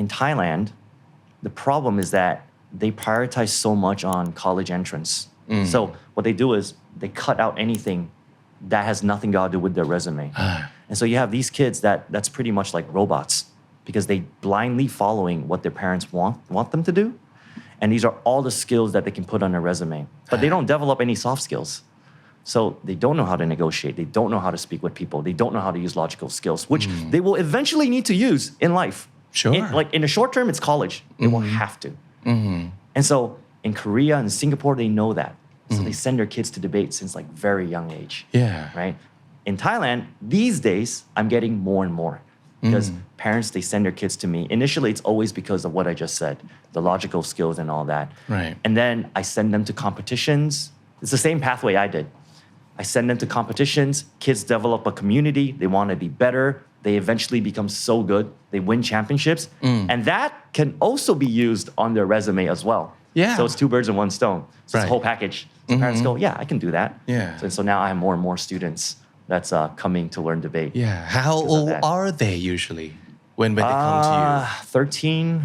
in Thailand the problem is that they prioritize so much on college entrance so what they do is they cut out anything that has nothing to do with their resume and so you have these kids that's pretty much like robots because they blindly following what their parents want them to do and these are all the skills that they can put on their resume but they don't develop any soft skills so they don't know how to negotiate they don't know how to speak with people they don't know how to use logical skills which they will eventually need to use in life Sure. Like in the short term it's college they won't have to and so in Korea and Singapore they know that so they send their kids to debate since like very young age Yeah. right in Thailand these days I'm getting more and more because parents they send their kids to me initially it's always because of what I just said the logical skills and all that Right. and then I send them to competitions it's the same pathway I did I send them to competitions kids develop a community they want to be better they eventually become so good they win championships and that can also be used on their resume as well Yeah. so it's two birds in one stone so it's Right. a whole package so parents go yeah I can do that Yeah. so now I have more and more students that's coming to learn debate Yeah. How because of old that. are they usually when they come to you? 13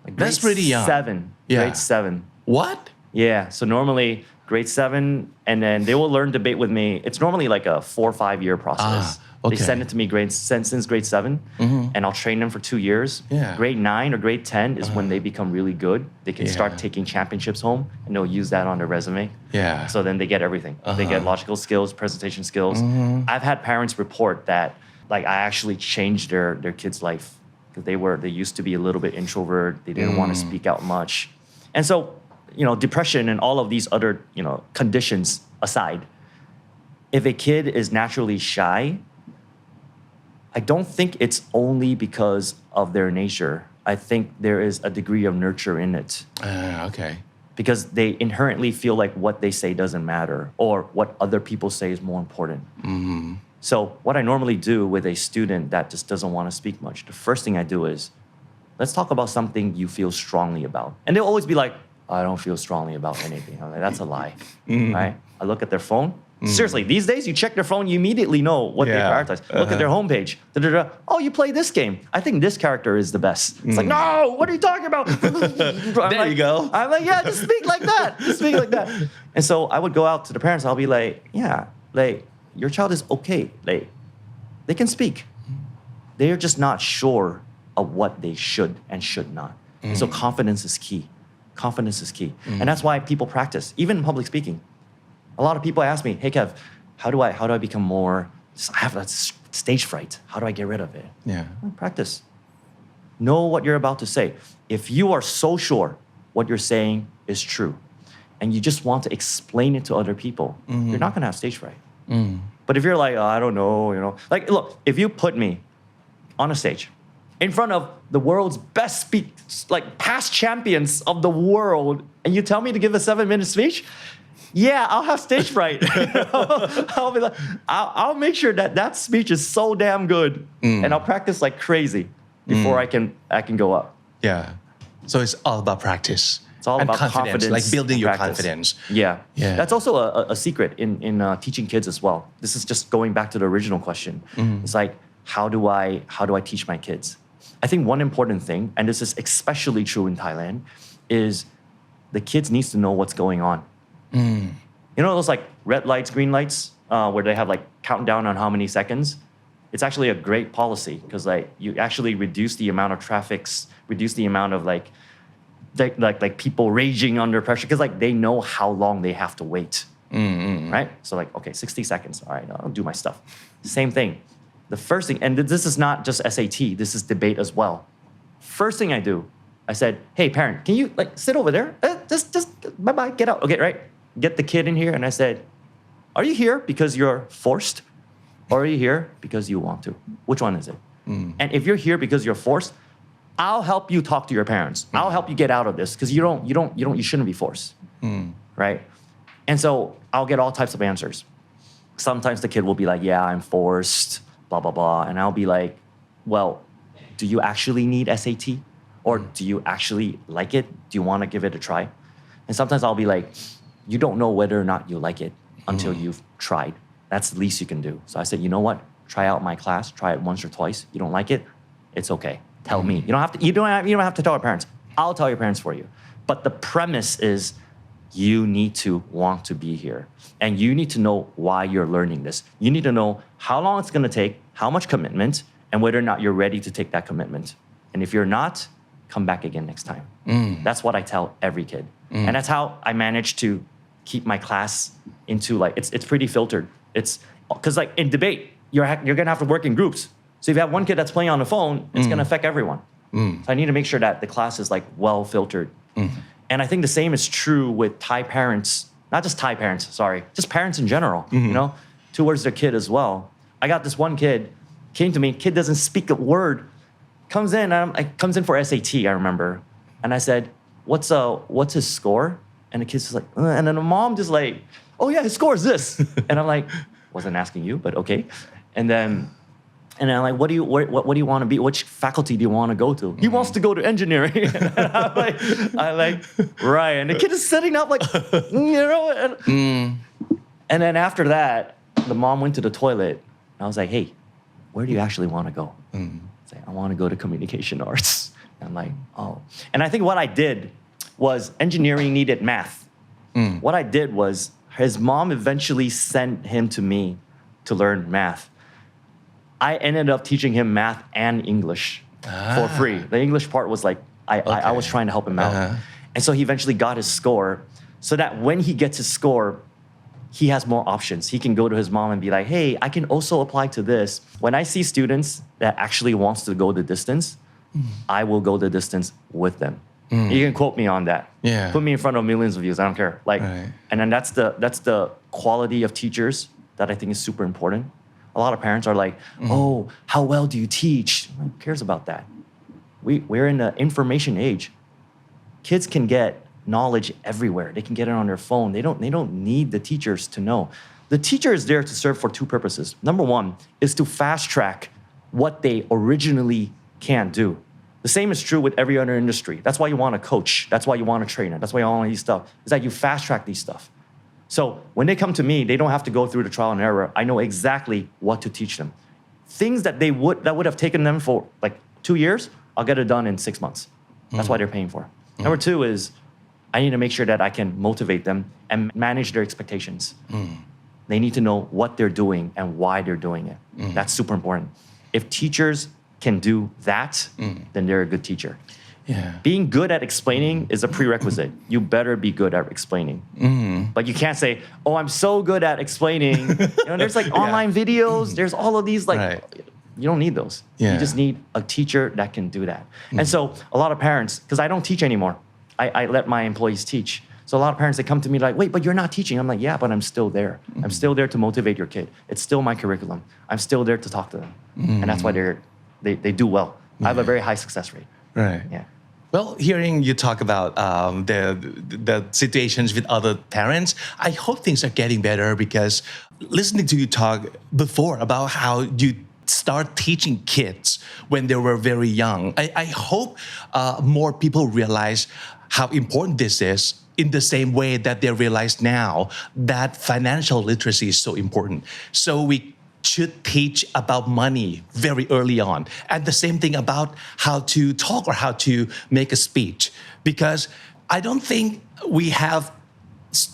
like That's grade pretty young. 7 Yeah. grade 7 What? yeah so normally grade 7 and then they will learn debate with me it's normally like a 4 or 5 year process okay. they send it to me since grade 7 and I'll train them for 2 years Yeah. grade 9 or grade 10 is when they become really good they can start Yeah. taking championships home and they'll use that on their resume Yeah. so then they get everything they get logical skills presentation skills I've had parents report that like I actually changed their kids life because they used to be a little bit introvert they didn't want to speak out much and so depression and all of these other conditions aside if a kid is naturally shy I don't think it's only because of their nature I think there is a degree of nurture in it Okay. because they inherently feel like what they say doesn't matter or what other people say is more important so what I normally do with a student that just doesn't want to speak much the first thing I do is let's talk about something you feel strongly about and they'll always be like I don't feel strongly about anything I'm like that's a lie right I look at their phone seriously these days you check their phone you immediately know what they Yeah. prioritize look at their homepage oh you play this game I think this character is the best it's like no what are you talking about There you go. I'm like yeah just speak like that just speak like that and so I would go out to the parents I'll be like yeah like your child is okay like they can speak they're just not sure of what they should and should not and so confidence is key and that's why people practice even in public speaking a lot of people ask me hey Kev how do I become more I have that stage fright how do I get rid of it Yeah. practice know what you're about to say if you are so sure what you're saying is true and you just want to explain it to other people you're not going to have stage fright but if you're like oh, I don't know like look if you put me on a stage in front of the world's best like past champions of the world and you tell me to give a 7-minute speech yeah I'll have stage fright I'll be like I'll make sure that speech is so damn good and I'll practice like crazy before I can go up Yeah. So it's all about practice. It's all and about confidence like building and your practice. confidence. Yeah. Yeah. That's also a secret in teaching kids as well. This is just going back to the original question. It's like how do I teach my kids? I think one important thing, and this is especially true in Thailand, is the kids needs to know what's going on. Those like red lights, green lights, where they have like counting down on how many seconds. It's actually a great policy because like you actually reduce the amount of traffics, reduce the amount of like people raging under pressure because like they know how long they have to wait, right? So like okay, 60 seconds. All right, I'll do my stuff. Same thing. The first thing, and this is not just SAT. This is debate as well. First thing I do, I said, hey parent, can you like sit over there? Just bye get out. Okay, right? Get the kid in here, and I said, are you here because you're forced? Or are you here because you want to? Which one is it? And if you're here because you're forced, I'll help you talk to your parents. I'll help you get out of this because you shouldn't be forced, right? And so I'll get all types of answers. Sometimes the kid will be like, yeah, I'm forced, blah, blah, blah. And I'll be like, well, do you actually need SAT? Or do you actually like it? Do you want to give it a try? And sometimes I'll be like, you don't know whether or not you like it until you've tried. That's the least you can do. So I said, you know what? Try out my class. Try it once or twice. You don't like it? It's okay. tell me. You don't have to tell our parents. I'll tell your parents for you. But the premise is you need to want to be here. And you need to know why you're learning this. You need to know how long it's going to take, how much commitment, and whether or not you're ready to take that commitment. And if you're not, come back again next time. That's what I tell every kid. And that's how I managed to keep my class into like, it's pretty filtered. It's because like in debate, you're going to have to work in groups. So if you have one kid that's playing on the phone, it's going to affect everyone. So I need to make sure that the class is like well filtered. And I think the same is true with Thai parents, not just Thai parents, sorry, just parents in general, towards their kid as well. I got this one kid, came to me, kid doesn't speak a word, comes in for SAT, I remember. And I said, what's his score? And the kid's just like, and then the mom just like, oh yeah, his score is this. And I'm like, wasn't asking you, but okay. And I'm like, what do you want to be? Which faculty do you want to go to? He wants to go to engineering. I'm like, right. And the kid is setting up like, And then after that, the mom went to the toilet. And I was like, hey, where do you actually want to go? It's like, I want to go to communication arts. And I'm like, oh. And I think what I did was engineering needed math. What I did was his mom eventually sent him to me to learn math. I ended up teaching him math and English for free. The English part was like, I was trying to help him out. And so he eventually got his score so that when he gets his score, he has more options. He can go to his mom and be like, hey, I can also apply to this. When I see students that actually wants to go the distance, I will go the distance with them. You can quote me on that. Put me in front of millions of views. I don't care. Like, and then that's the quality of teachers that I think is super important. A lot of parents are like, oh, how well do you teach? Who cares about that? We're in the information age. Kids can get knowledge everywhere. They can get it on their phone. They don't need the teachers to know. The teacher is there to serve for two purposes. Number one is to fast track what they originally can't do. The same is true with every other industry. That's why you want a coach. That's why you want a trainer. That's why you want these stuff. Is that you fast track these stuff. So when they come to me, they don't have to go through the trial and error. I know exactly what to teach them. Things that would have taken them for like 2 years, I'll get it done in 6 months. That's why they're paying for. Number two is I need to make sure that I can motivate them and manage their expectations. They need to know what they're doing and why they're doing it. That's super important. If teachers can do that, then they're a good teacher. Being good at explaining is a prerequisite. You better be good at explaining. But you can't say, oh, I'm so good at explaining. There's like online videos. There's all of these like, you don't need those. You just need a teacher that can do that. And so a lot of parents, because I don't teach anymore. I let my employees teach. So a lot of parents, they come to me like, wait, but you're not teaching. I'm like, yeah, but I'm still there. I'm still there to motivate your kid. It's still my curriculum. I'm still there to talk to them. And that's why they do well. I have a very high success rate. Right. Yeah. Well, hearing you talk about the situations with other parents, I hope things are getting better because listening to you talk before about how you start teaching kids when they were very young, I hope more people realize how important this is in the same way that they realize now that financial literacy is so important. So we should teach about money very early on. And the same thing about how to talk or how to make a speech. Because I don't think we have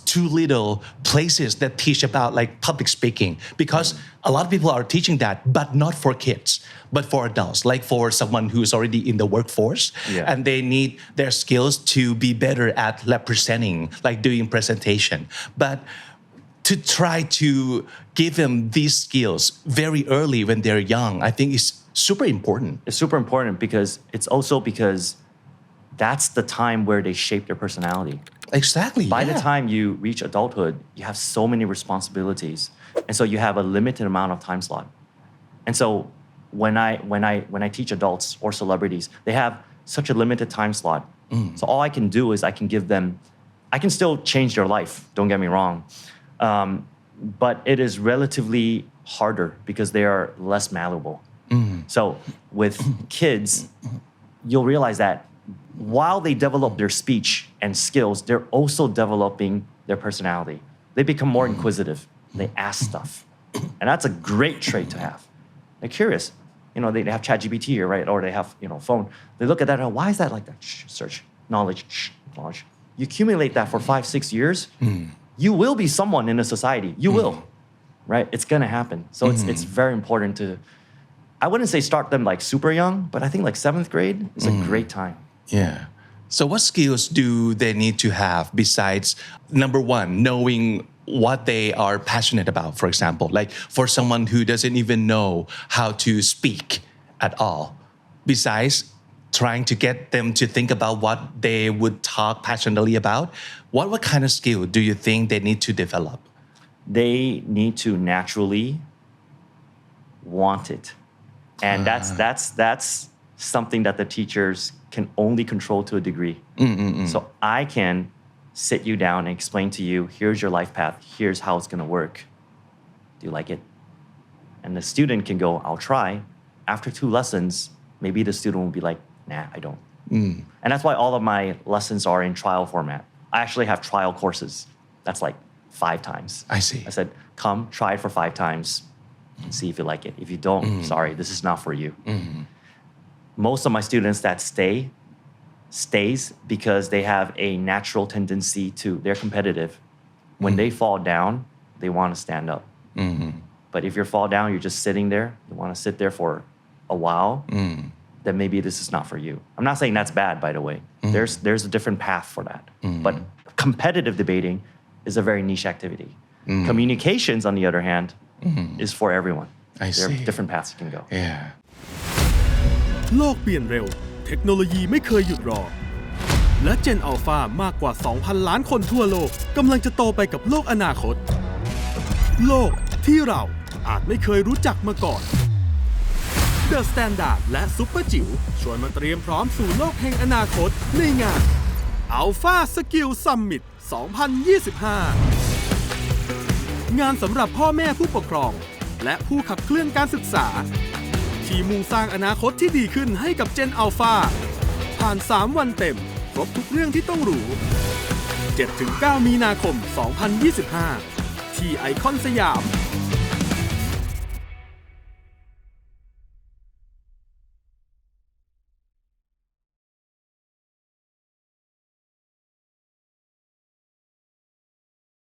too little places that teach about like public speaking. Because a lot of people are teaching that, but not for kids, but for adults, like for someone who's already in the workforce. And they need their skills to be better at representing, like doing presentation. But to try to give them these skills very early when they're young, I think is super important. It's super important because it's also because that's the time where they shape their personality. Exactly. By the time you reach adulthood, you have so many responsibilities. And so you have a limited amount of time slot. And so when I teach adults or celebrities, they have such a limited time slot. So all I can do is I can still change their life. Don't get me wrong. But it is relatively harder because they are less malleable. So with kids, you'll realize that while they develop their speech and skills, they're also developing their personality. They become more inquisitive. They ask stuff. And that's a great trait to have. They're curious. they have ChatGPT, right? Or they have, phone. They look at that and why is that like that? Search, knowledge. You accumulate that for 5-6 years, you will be someone in a society. You will, right? It's going to happen. So it's very important to, I wouldn't say start them like super young, but I think like 7th grade is a great time. Yeah. So what skills do they need to have besides number one, knowing what they are passionate about, for example, like for someone who doesn't even know how to speak at all, besides trying to get them to think about what they would talk passionately about, what kind of skill do you think they need to develop? They need to naturally want it. And that's something that the teachers can only control to a degree. So I can sit you down and explain to you, here's your life path, here's how it's going to work. Do you like it? And the student can go, I'll try. After 2 lessons, maybe the student will be like, nah, I don't. And that's why all of my lessons are in trial format. I actually have trial courses. That's like 5 times. I see. I said, come, try it for 5 times and see if you like it. If you don't, sorry, this is not for you. Most of my students that stays because they have a natural tendency to, they're competitive. When they fall down, they want to stand up. But if you fall down, you're just sitting there, you want to sit there for a while, then maybe this is not for you. I'm not saying that's bad, by the way. There's a different path for that. But competitive debating is a very niche activity. Communications, on the other hand, is for everyone. There are different paths you can go. Yeah. โลกเปลี่ยนเร็วเทคโนโลยีไม่เคยหยุดรอและ Gen Alpha มากกว่า 2,000 ล้านคนทั่วโลกกำลังจะโตไปกับโลกอนาคตโลกที่เราอาจไม่เคยรู้จักมาก่อน The Standard และซุปเปอร์จิ๋วชวนมาเตรียมพร้อมสู่โลกแห่งอนาคตในงาน Alpha Skill Summit 2025 งานสำหรับพ่อแม่ผู้ปกครองและผู้ขับเคลื่อนการศึกษาที่มุ่งสร้างอนาคตที่ดีขึ้นให้กับ Gen Alpha ผ่าน 3 วันเต็มครบทุกเรื่องที่ต้องรู้ 7-9 มีนาคม 2025 ที่ไอคอนสยาม